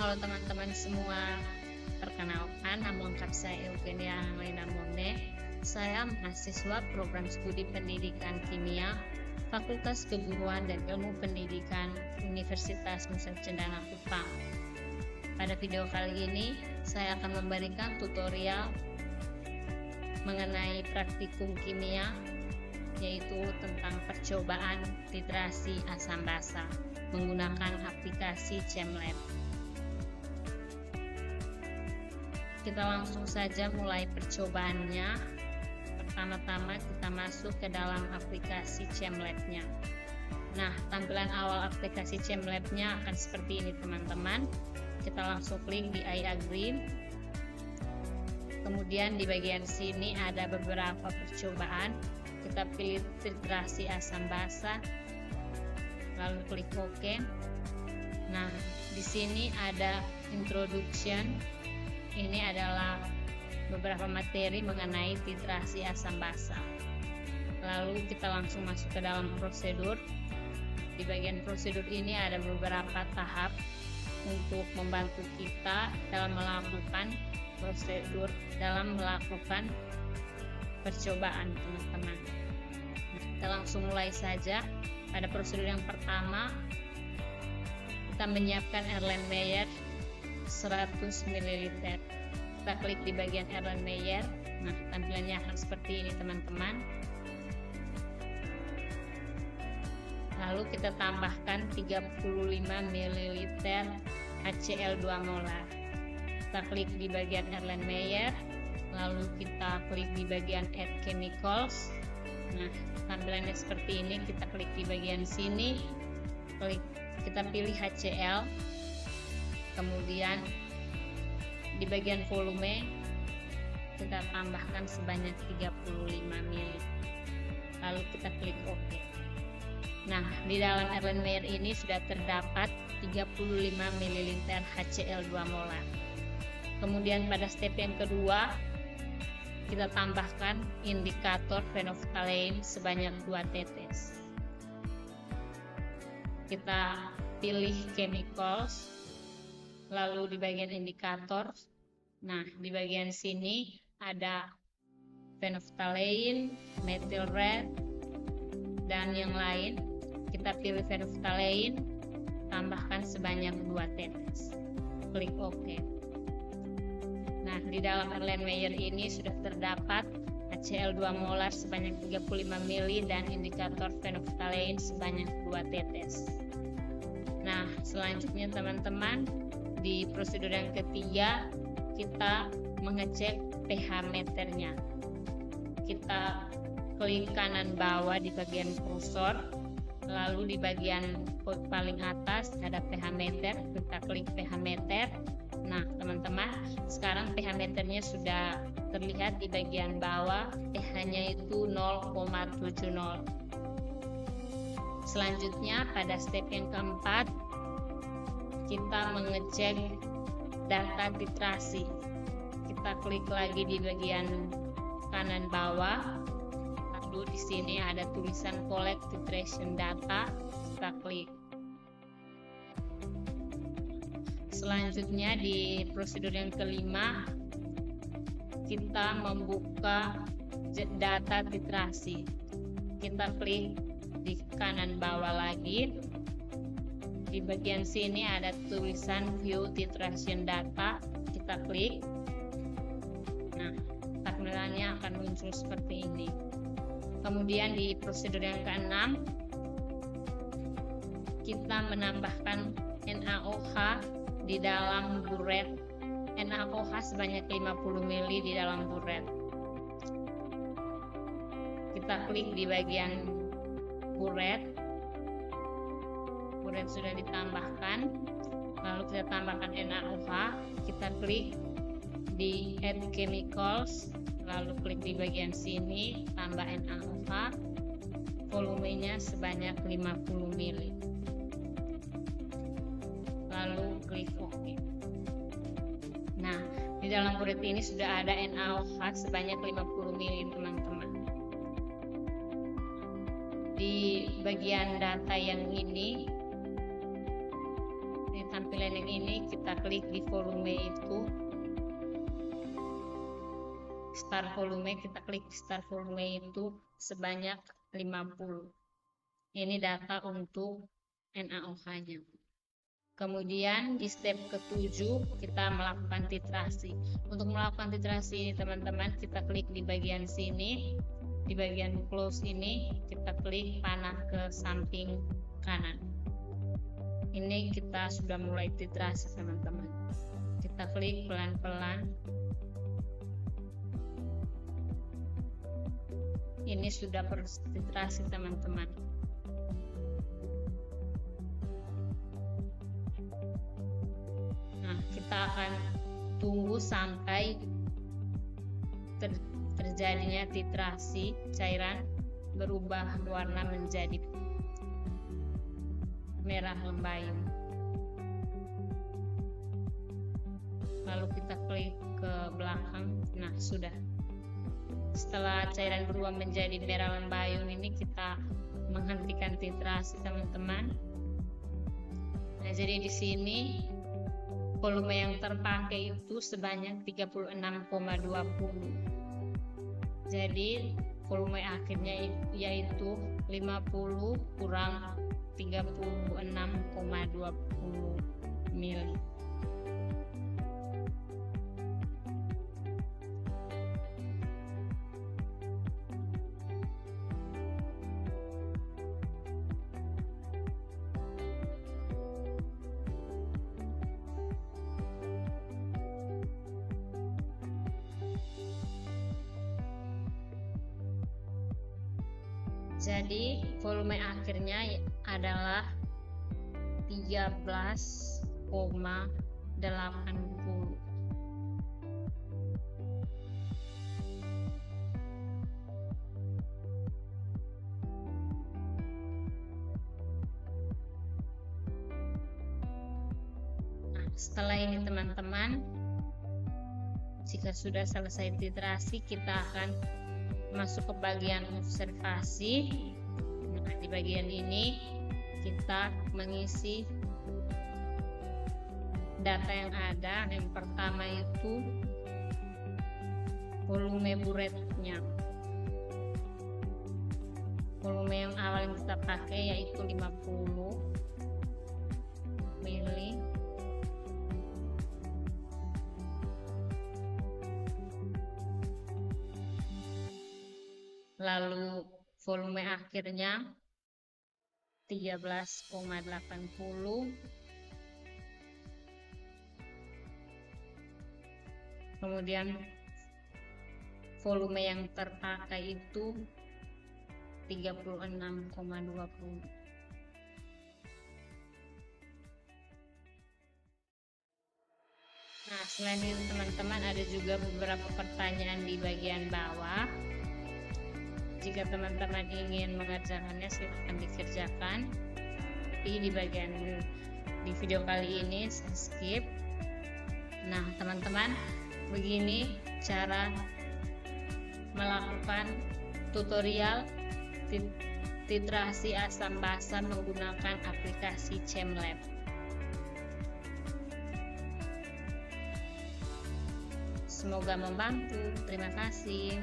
Halo teman-teman semua, perkenalkan nama lengkap saya Eugenia Lena Monde. Saya mahasiswa program studi pendidikan kimia Fakultas Keguruan dan Ilmu Pendidikan Universitas Nusa Cendana Kupang. Pada video kali ini saya akan memberikan tutorial mengenai praktikum kimia, yaitu tentang percobaan titrasi asam basa menggunakan aplikasi ChemLab. Kita langsung saja mulai percobaannya. Pertama-tama kita masuk ke dalam aplikasi ChemLab-nya. Nah, tampilan awal aplikasi ChemLab-nya akan seperti ini teman-teman. Kita langsung klik di I agree. Kemudian di bagian sini ada beberapa percobaan. Kita pilih titrasi asam basa, lalu klik OK. Nah, di sini ada introduction. Ini adalah beberapa materi mengenai titrasi asam basa. Lalu kita langsung masuk ke dalam prosedur. Di bagian prosedur ini ada beberapa tahap untuk membantu kita dalam melakukan prosedur, dalam melakukan percobaan teman-teman. Kita langsung mulai saja. Pada prosedur yang pertama, kita menyiapkan Erlenmeyer 100 ml. Kita klik di bagian Erlenmeyer. Nah, tampilannya akan seperti ini teman-teman. Lalu kita tambahkan 35 ml HCl 2 molar. Kita klik di bagian Erlenmeyer, lalu kita klik di bagian Add Chemicals. Nah, tampilannya seperti ini. Kita klik di bagian sini, kita pilih HCl. Kemudian di bagian volume kita tambahkan sebanyak 35 ml. Lalu kita klik OK. Nah, di dalam Erlenmeyer ini sudah terdapat 35 ml HCl 2 molar. Kemudian pada step yang kedua, kita tambahkan indikator phenolphthalein sebanyak 2 tetes. Kita pilih chemicals, lalu di bagian indikator, nah di bagian sini ada phenolphthalein, methyl red, dan yang lain. Kita pilih phenolphthalein, tambahkan sebanyak 2 tetes. Klik OK. Nah, di dalam Erlenmeyer ini sudah terdapat HCl 2 molar sebanyak 35 ml dan indikator phenolphthalein sebanyak 2 tetes. Nah, selanjutnya teman-teman, di prosedur yang ketiga kita mengecek pH meternya. Kita klik kanan bawah di bagian kursor, lalu di bagian paling atas ada pH meter. Kita klik pH meter. Nah teman-teman, sekarang pH meternya sudah terlihat di bagian bawah, pH-nya itu 0,70. Selanjutnya pada step yang keempat, kita mengecek data titrasi. Kita klik lagi di bagian kanan bawah, lalu di sini ada tulisan collect titration data. Kita klik. Selanjutnya di prosedur yang kelima, kita membuka data titrasi. Kita klik di kanan bawah lagi. Di bagian sini ada tulisan view titration data. Kita klik. Nah, tampilannya akan muncul seperti ini. Kemudian di prosedur yang keenam, kita menambahkan NaOH di dalam buret. NaOH sebanyak 50 ml di dalam buret. Kita klik di bagian buret. Buret sudah ditambahkan, lalu kita tambahkan NaOH. Kita klik di Add Chemicals, lalu klik di bagian sini, tambah NaOH. Volumenya sebanyak 50 ml. Lalu klik OK. Nah, di dalam buret ini sudah ada NaOH sebanyak 50 ml teman-teman. Di bagian data yang ini, di tampilan bagian yang ini kita klik di volume itu, start volume, kita klik start volume itu sebanyak 50. Ini data untuk NaOH-nya. Kemudian di step ke-7 kita melakukan titrasi. Untuk melakukan titrasi ini teman-teman, kita klik di bagian sini, di bagian close ini kita klik panah ke samping kanan. Ini kita sudah mulai titrasi teman-teman. Kita klik pelan-pelan. Ini sudah proses titrasi teman-teman. Nah, kita akan tunggu sampai terjadinya titrasi, cairan berubah warna menjadi merah lembayung. Lalu kita klik ke belakang. Nah, sudah. Setelah cairan berubah menjadi merah lembayung ini, kita menghentikan titrasi teman-teman. Nah, jadi di sini volume yang terpakai itu sebanyak 36,20. Jadi volume akhirnya yaitu 50 kurang 36,20 mili. Jadi volume akhirnya adalah 13,80. Nah, setelah ini teman-teman, jika sudah selesai titrasi, kita akan masuk ke bagian observasi. Nah, di bagian ini kita mengisi data yang ada. Yang pertama itu volume buretnya. Volume yang awal yang kita pakai yaitu 50 mili. Lalu volume akhirnya 13,80. Kemudian volume yang terpakai itu 36,20. Nah, selain itu teman-teman, ada juga beberapa pertanyaan di bagian bawah. Jika teman-teman ingin mengerjakannya, silahkan dikerjakan. Tapi di video kali ini saya skip. Nah, teman-teman, begini cara melakukan tutorial titrasi asam basa menggunakan aplikasi ChemLab. Semoga membantu. Terima kasih.